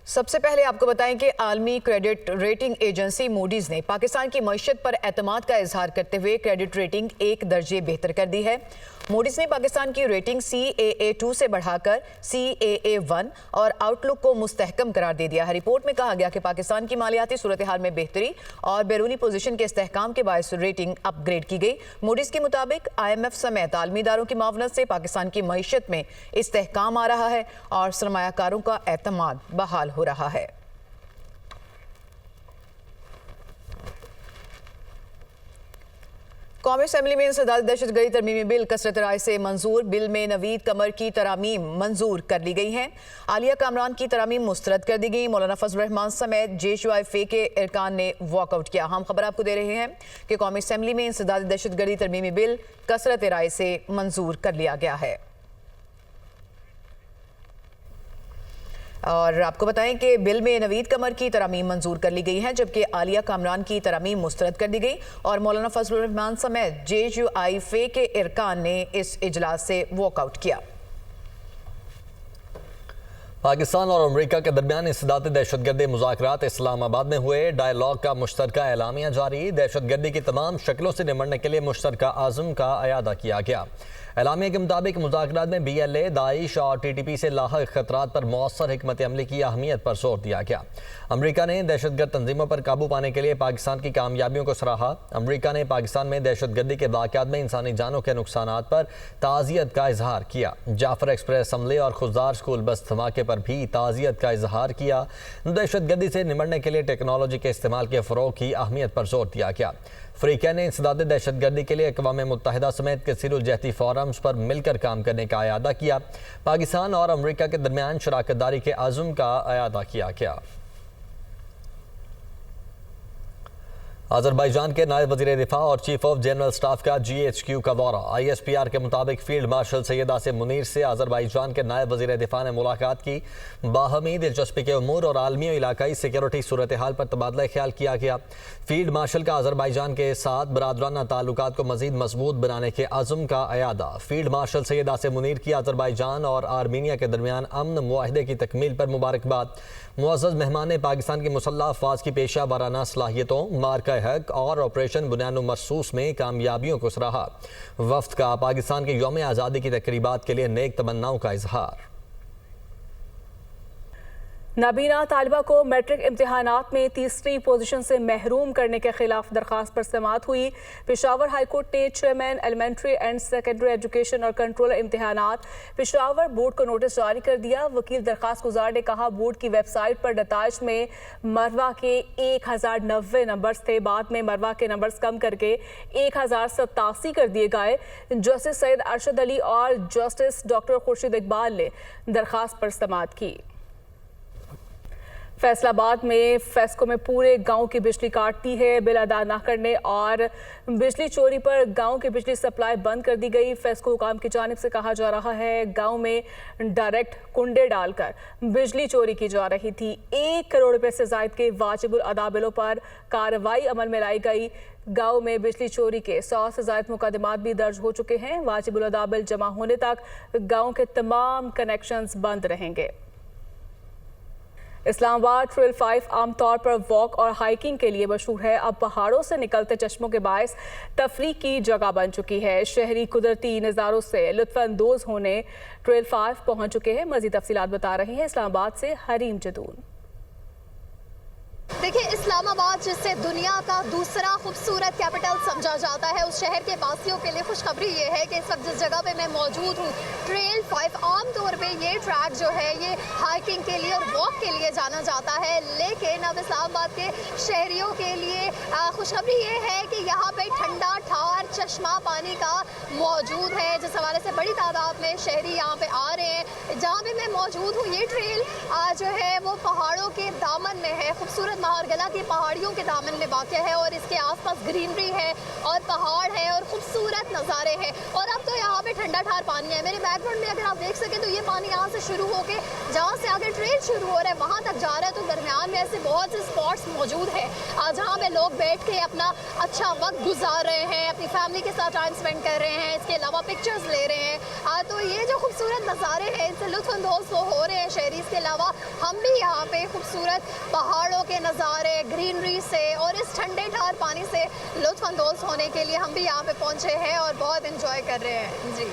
सबसे पहले आपको बताएं कि आलमी क्रेडिट रेटिंग एजेंसी मूडीज ने पाकिस्तान की मईशत पर एतमाद का इजहार करते हुए क्रेडिट रेटिंग 1 दर्जे बेहतर कर दी है। मूडीज ने पाकिस्तान की रेटिंग CAA2 से बढ़ाकर CAA1 और आउटलुक को मुस्तहकम करार दे दिया है। रिपोर्ट में कहा गया कि पाकिस्तान की मालियाती सूरत हाल में बेहतरी और बैरूनी पोजीशन के इस्तेहकाम के बायस रेटिंग अपग्रेड की गई। मूडीज के मुताबिक IMF समेत आलमी इदारों की मावनत से पाकिस्तान की मईशत में इस्तेहकाम आ रहा है और सरमायाकारों का एतमाद बहाल हो रहा है। कौमी असेंबली में इंसदाद दहशतगर्दी तरमीमी बिल कसरत राय से मंजूर। बिल में नवीद कमर की तरामीम मंजूर कर ली गई हैं। आलिया कामरान की तरामीम मुस्तरद कर दी गई। मौलाना फजल रहमान समेत JUIFA के अरकान ने वॉकआउट किया। हम खबर आपको दे रहे हैं कि कौमी असेंबली में इंसदाद दहशतगर्दी तरमीमी बिल कसरत राय से मंजूर कर लिया गया है। और आपको बताएं कि बिल में नवीद कमर की तरामीम मंजूर कर ली गई हैं, जबकि आलिया कामरान की तरामीम मुस्तरद कर दी गई और मौलाना फजल रहमान समेत JUIFA के अरकान ने इस इजलास से वॉकआउट किया। पाकिस्तान और अमेरिका के दरमियान इंसदाद दहशतगर्दी मुज़ाकरात इस्लामाबाद में हुए। डायलॉग का मुश्तरका एलामिया जारी। दहशतगर्दी की तमाम शक्लों से निमटने के लिए मुश्तरका आज़म का अयादा किया गया। एलामिया के मुताबिक मुज़ाकरात में BLA, दाइश और TTP से लाहक खतरात पर मौसर हिकमत अमली की अहमियत पर जोर दिया गया। अमरीका ने दहशतगर्द तंजीमों पर काबू पाने के लिए पाकिस्तान की कामयाबियों को सराहा। अमरीका ने पाकिस्तान में दहशतगर्दी के वाक़यात में इंसानी जानों के नुकसानात पर ताज़ियत का इजहार किया। जाफर एक्सप्रेस हमले और खुजदार स्कूल बस धमाके पर भी ताज़ियत का इजहार किया। दहशतगर्दी से निमटने के लिए टेक्नोलॉजी के इस्तेमाल के फ़रोग़ की अहमियत पर जोर दिया गया। अफ्रीका ने इंसदाद दहशतगर्दी के लिए अक़वाम मुत्तहिदा समेत कसीरुल जहती फोरम्स पर मिलकर काम करने का अयादा किया। पाकिस्तान और अमरीका के दरमियान शराकत दारी के आज़म का अयादा किया गया। अज़रबैजान के नायब वज़ीर दिफा और चीफ ऑफ जनरल स्टाफ का GHQ का दौरा। ISPR के मुताबिक फील्ड मार्शल सैयद आसिम मुनीर से अज़रबैजान के नायब वज़ीर दिफा ने मुलाकात की। बाहमी दिलचस्पी के उमूर और आलमी और इलाकाई सिक्योरिटी सूरत हाल पर तबादला ख्याल किया गया। फील्ड मार्शल का अज़रबैजान के साथ बरादराना ताल्लुकात को मज़ीद मजबूत बनाने के अज़म का अयादा। फील्ड मार्शल सैयद आसिम मुनीर की अज़रबैजान और आर्मीनिया के दरमियान अमन मुआहदे की तकमील पर मुबारकबाद। मुअज़्ज़ज़ मेहमान ने पाकिस्तान की मुसल्लह अफ़वाज की पेशा वाराना सलाहियतों, मार्का हक और ऑपरेशन बुनियाद मरसूस में कामयाबियों को सराहा। वफ्द का पाकिस्तान के यौम आज़ादी की तकरीबात के लिए नेक तमन्नाओं का इजहार। नाबीना तालिबा को मैट्रिक इम्तिहानात में तीसरी पोजीशन से महरूम करने के खिलाफ दरख्वास्त पर समाअत हुई। पेशावर हाईकोर्ट ने chairman elementary and secondary education और कंट्रोलर इम्तिहानात पेशावर बोर्ड को नोटिस जारी कर दिया। वकील दरख्वास्त गुजार ने कहा, बोर्ड की वेबसाइट पर नताइज में मरवा के 1090 नंबर्स थे। बाद में मरवा के नंबर्स कम करके 1087 कर दिए गए। जस्टिस सैयद अरशद अली और जस्टिस डॉक्टर खुर्शीद इकबाल ने दरख्वास्त पर समाअत की। फैसलाबाद में फेस्को में पूरे गांव की बिजली काटती है। बिल अदा न करने और बिजली चोरी पर गांव की बिजली सप्लाई बंद कर दी गई। फेस्को हुकाम की जानिब से कहा जा रहा है, गांव में डायरेक्ट कुंडे डालकर बिजली चोरी की जा रही थी। 1 करोड़ रुपए से जायद के वाजिबुल अदा बिलों पर कार्रवाई अमल में लाई गई। गांव में बिजली चोरी के 100 से जायद मुकदमात भी दर्ज हो चुके हैं। वाजिबुल अदा बिल जमा होने तक गाँव के तमाम कनेक्शंस बंद रहेंगे। इस्लामाबाद ट्रेल 5 आमतौर पर वॉक और हाइकिंग के लिए मशहूर है। अब पहाड़ों से निकलते चश्मों के बायस तफरीह की जगह बन चुकी है। शहरी कुदरती नज़ारों से लुत्फ़अंदोज़ होने ट्रेल 5 पहुंच चुके हैं। मज़ीद तफसीलात बता रही हैं इस्लामाबाद से हरीम जदून। देखिए, इस्लामाबाद जिसे दुनिया का दूसरा खूबसूरत कैपिटल समझा जाता है, उस शहर के वासियों के लिए खुशखबरी ये है कि इस वक्त जिस जगह पे मैं मौजूद हूँ, ट्रेल 5, आमतौर पे ये ट्रैक जो है ये हाइकिंग के लिए और वॉक के लिए जाना जाता है। लेकिन अब इस्लामाबाद के शहरियों के लिए खुशखबरी ये है कि यहाँ पे ठंडा ठार चश्मा पानी का मौजूद है, जिस हवाले से बड़ी तादाद में शहरी यहाँ पे आ रहे हैं। जहाँ पे मैं मौजूद हूँ, ये ट्रेल जो है वो पहाड़ों के दामन में है। खूबसूरत महारगला की पहाड़ियों के दामन में वाक़ है और इसके आसपास ग्रीनरी है और पहाड़ है और खूबसूरत नज़ारे हैं। और अब तो यहाँ पे ठंडा ठार पानी है। मेरे बैकग्राउंड में अगर आप देख सकें तो ये पानी यहाँ से शुरू होकर जहाँ से आगे ट्रेल शुरू हो रहा है वहाँ तक जा रहा है, तो दरमियान में ऐसे बहुत से स्पॉट्स मौजूद हैं जहाँ पे लोग बैठ के अपना अच्छा वक्त गुजार रहे हैं, अपनी फैमिली के साथ टाइम स्पेंड कर रहे हैं, इसके अलावा पिक्चर्स ले रहे हैं। तो ये जो खूबसूरत नज़ारे हैं इनसे लुत्फ़अंदोज़ तो हो रहे हैं शहरी, इसके अलावा हम भी यहाँ पे खूबसूरत पहाड़ों के नज़ारे, ग्रीनरी से और इस ठंडे ठार पानी से लुत्फ़अंदोज़ होने के लिए हम भी यहाँ पे पहुँचे हैं और बहुत इंजॉय कर रहे हैं। जी।